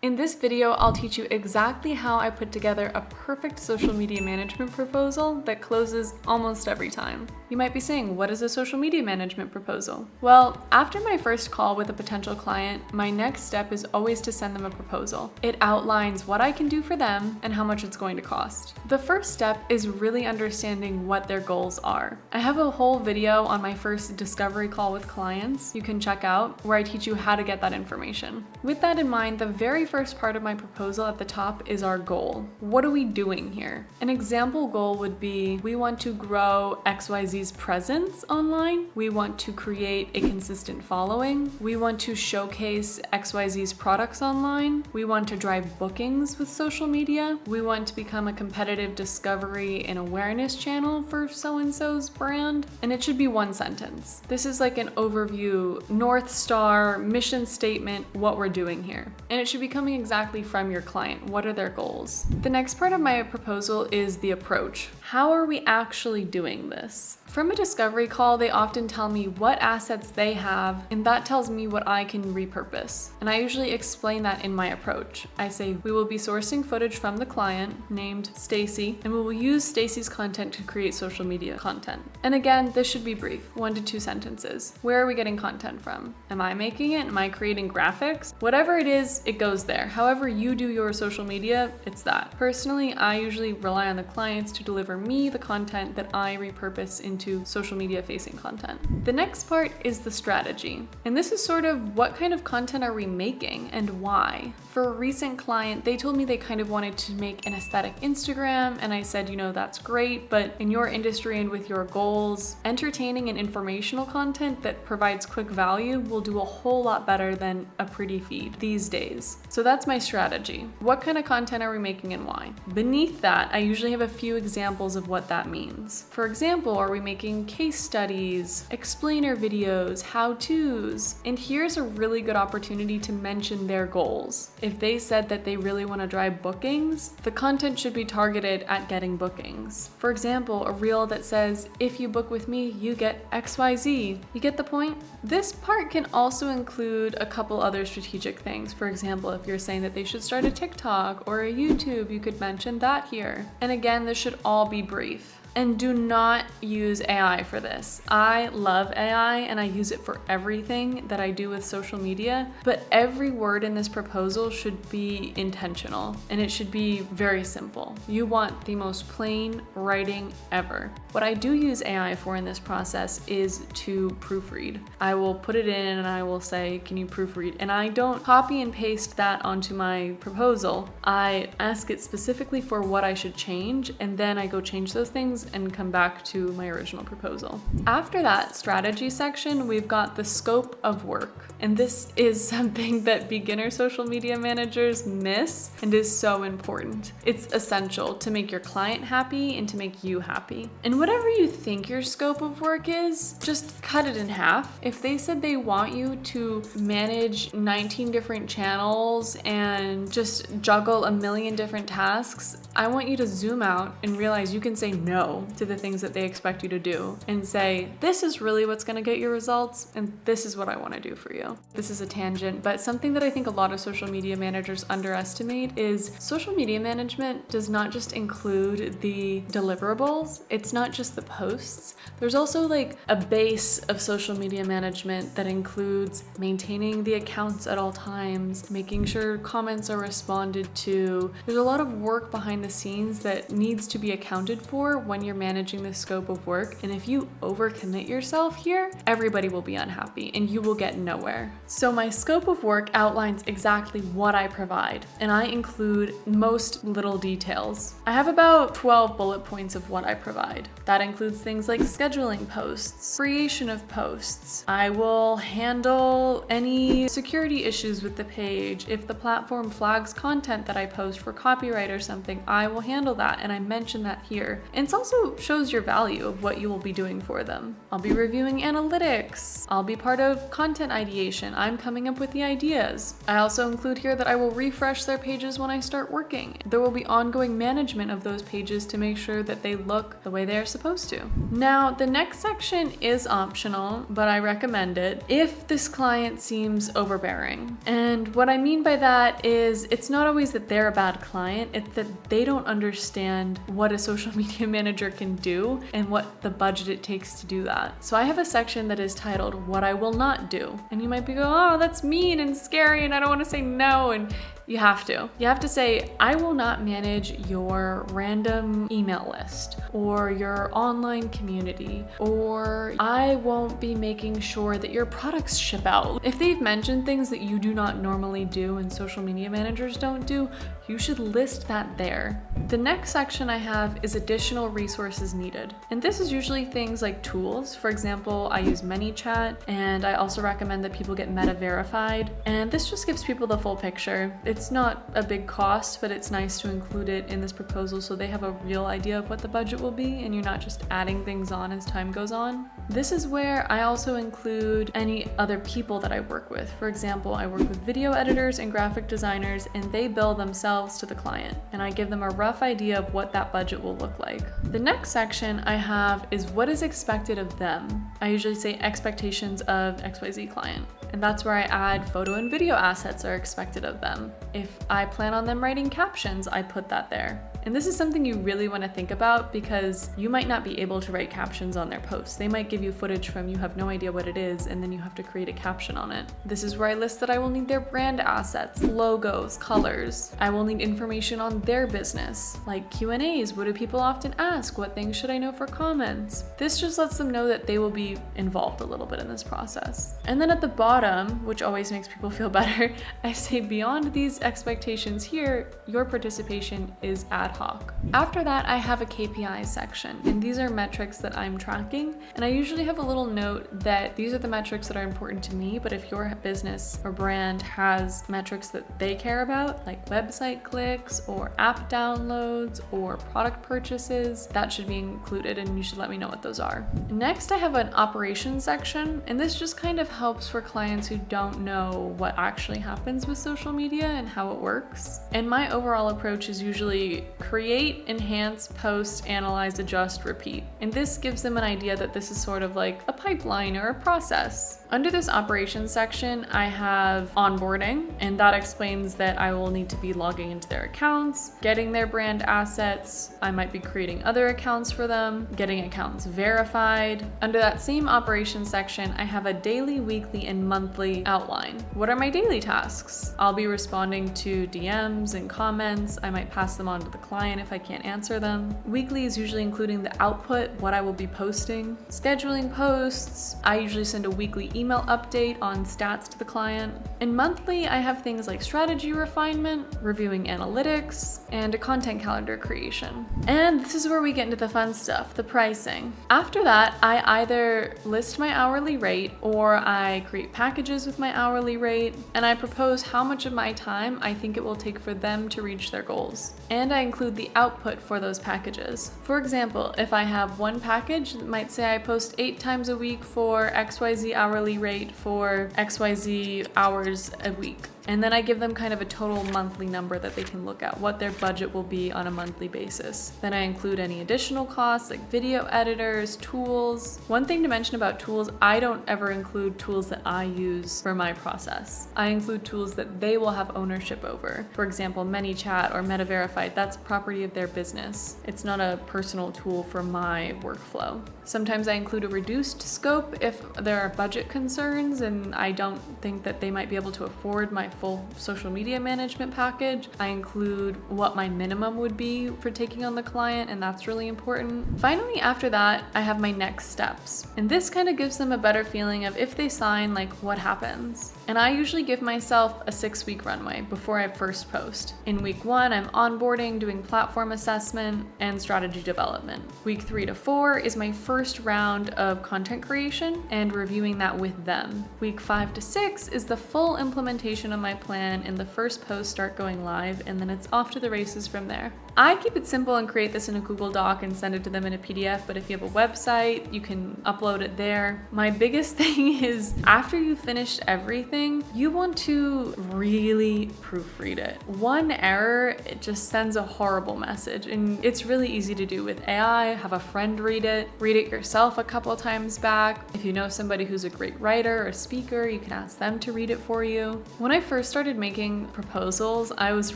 In this video, I'll teach you exactly how I put together a perfect social media management proposal that closes almost every time. You might be saying, what is a social media management proposal? Well, after my first call with a potential client, my next step is always to send them a proposal. It outlines what I can do for them and how much it's going to cost. The first step is really understanding what their goals are. I have a whole video on my first discovery call with clients you can check out where I teach you how to get that information. With that in mind, the very first part of my proposal at the top is our goal. What are we doing here? An example goal would be, we want to grow XYZ's presence online. We want to create a consistent following. We want to showcase XYZ's products online. We want to drive bookings with social media. We want to become a competitive discovery and awareness channel for so-and-so's brand. And it should be one sentence. This is like an overview, North Star, mission statement, what we're doing here. And it should be coming exactly from your client. What are their goals? The next part of my proposal is the approach. How are we actually doing this? From a discovery call, they often tell me what assets they have, and that tells me what I can repurpose. And I usually explain that in my approach. I say, we will be sourcing footage from the client named Stacy, and we will use Stacy's content to create social media content. And again, this should be brief, 1 to 2 sentences. Where are we getting content from? Am I making it? Am I creating graphics? Whatever it is, it goes there. However you do your social media, it's that. Personally, I usually rely on the clients to deliver me the content that I repurpose into social media facing content. The next part is the strategy. And this is sort of what kind of content are we making and why? For a recent client, they told me they kind of wanted to make an aesthetic Instagram, and I said, that's great, but in your industry and with your goals, entertaining and informational content that provides quick value will do a whole lot better than a pretty feed these days. So that's my strategy. What kind of content are we making and why? Beneath that, I usually have a few examples of what that means. For example, are we making case studies, explainer videos, how-tos? And here's a really good opportunity to mention their goals. If they said that they really want to drive bookings, the content should be targeted at getting bookings. For example, a reel that says, if you book with me, you get XYZ. You get the point? This part can also include a couple other strategic things. For example, if you're saying that they should start a TikTok or a YouTube, you could mention that here. And again, this should all be brief. And do not use AI for this. I love AI and I use it for everything that I do with social media, but every word in this proposal should be intentional and it should be very simple. You want the most plain writing ever. What I do use AI for in this process is to proofread. I will put it in and I will say, can you proofread? And I don't copy and paste that onto my proposal. I ask it specifically for what I should change, and then I go change those things and come back to my original proposal. After that strategy section, we've got the scope of work. And this is something that beginner social media managers miss and is so important. It's essential to make your client happy and to make you happy. And whatever you think your scope of work is, just cut it in half. If they said they want you to manage 19 different channels and just juggle a million different tasks, I want you to zoom out and realize you can say no to the things that they expect you to do and say, this is really what's going to get your results, and this is what I want to do for you. This is a tangent, but something that I think a lot of social media managers underestimate is social media management does not just include the deliverables. It's not just the posts. There's also like a base of social media management that includes maintaining the accounts at all times, making sure comments are responded to. There's a lot of work behind the scenes that needs to be accounted for when you're managing the scope of work. And if you overcommit yourself here, everybody will be unhappy and you will get nowhere. So my scope of work outlines exactly what I provide, and I include most little details. I have about 12 bullet points of what I provide. That includes things like scheduling posts, creation of posts. I will handle any security issues with the page. If the platform flags content that I post for copyright or something, I will handle that, and I mention that here. And it's also also shows your value of what you will be doing for them. I'll be reviewing analytics. I'll be part of content ideation. I'm coming up with the ideas. I also include here that I will refresh their pages when I start working. There will be ongoing management of those pages to make sure that they look the way they are supposed to. Now, the next section is optional, but I recommend it if this client seems overbearing. And what I mean by that is it's not always that they're a bad client, it's that they don't understand what a social media manager can do and what the budget it takes to do that. So I have a section that is titled What I Will Not Do. And you might be going, oh, that's mean and scary and I don't want to say no. And you have to say, I will not manage your random email list or your online community, or I won't be making sure that your products ship out. If they've mentioned things that you do not normally do and social media managers don't do, you should list that there. The next section I have is additional resources needed. And this is usually things like tools. For example, I use ManyChat, and I also recommend that people get Meta verified. And this just gives people the full picture. It's not a big cost, but it's nice to include it in this proposal so they have a real idea of what the budget will be and you're not just adding things on as time goes on. This is where I also include any other people that I work with. For example, I work with video editors and graphic designers, and they bill themselves to the client, and I give them a rough idea of what that budget will look like. The next section I have is what is expected of them. I usually say expectations of XYZ client. And that's where I add photo and video assets are expected of them. If I plan on them writing captions, I put that there. And this is something you really want to think about because you might not be able to write captions on their posts. They might give you footage from you have no idea what it is, and then you have to create a caption on it. This is where I list that I will need their brand assets, logos, colors. I will need information on their business, like Q&As. What do people often ask? What things should I know for comments? This just lets them know that they will be involved a little bit in this process. And then at the bottom, which always makes people feel better, I say beyond these expectations here, your participation is ad hoc. After that, I have a KPI section, and these are metrics that I'm tracking. And I usually have a little note that these are the metrics that are important to me, but if your business or brand has metrics that they care about, like website clicks or app downloads or product purchases, that should be included, and you should let me know what those are. Next, I have an operations section, and this just kind of helps for clients who don't know what actually happens with social media and how it works. And my overall approach is usually create, enhance, post, analyze, adjust, repeat. And this gives them an idea that this is sort of like a pipeline or a process. Under this operations section, I have onboarding, and that explains that I will need to be logging into their accounts, getting their brand assets. I might be creating other accounts for them, getting accounts verified. Under that same operations section, I have a daily, weekly, and monthly outline. What are my daily tasks? I'll be responding to DMs and comments. I might pass them on to the client if I can't answer them. Weekly is usually including the output, what I will be posting. Scheduling posts, I usually send a weekly email update on stats to the client. And monthly, I have things like strategy refinement, reviewing analytics, and a content calendar creation. And this is where we get into the fun stuff, the pricing. After that, I either list my hourly rate or I create packages with my hourly rate, and I propose how much of my time I think it will take for them to reach their goals. And I include the output for those packages. For example, if I have one package that might say I post 8 times a week for XYZ hourly rate for XYZ hours a week. And then I give them kind of a total monthly number that they can look at, what their budget will be on a monthly basis. Then I include any additional costs like video editors, tools. One thing to mention about tools, I don't ever include tools that I use for my process. I include tools that they will have ownership over. For example, ManyChat or Meta Verified, that's property of their business. It's not a personal tool for my workflow. Sometimes I include a reduced scope if there are budget concerns and I don't think that they might be able to afford my full social media management package. I include what my minimum would be for taking on the client, and that's really important. Finally, after that, I have my next steps. And this kind of gives them a better feeling of if they sign, like what happens. And I usually give myself a 6-week runway before I first post. In week 1, I'm onboarding, doing platform assessment, and strategy development. Week 3 to 4 is my first round of content creation and reviewing that with them. Week 5 to 6 is the full implementation of my plan and the first posts start going live, and then it's off to the races from there. I keep it simple and create this in a Google Doc and send it to them in a PDF, but if you have a website, you can upload it there. My biggest thing is after you finish everything, you want to really proofread it. One error, it just sends a horrible message, and it's really easy to do with AI. Have a friend read it yourself a couple times back. If you know somebody who's a great writer or speaker, you can ask them to read it for you. When I first started making proposals, I was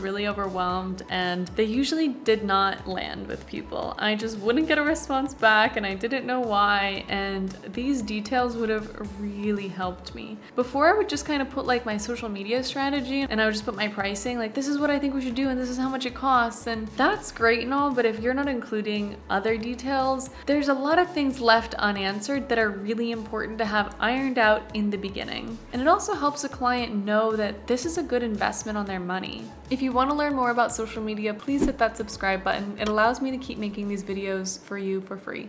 really overwhelmed and they usually did not land with people. I just wouldn't get a response back and I didn't know why, and these details would have really helped me. Before, I would just kind of put like my social media strategy and I would just put my pricing, like this is what I think we should do and this is how much it costs, and that's great and all, but if you're not including other details, there's a lot of things left unanswered that are really important to have ironed out in the beginning. And it also helps a client know that this is a good investment on their money. If you want to learn more about social media, please hit that subscribe button. It allows me to keep making these videos for you for free.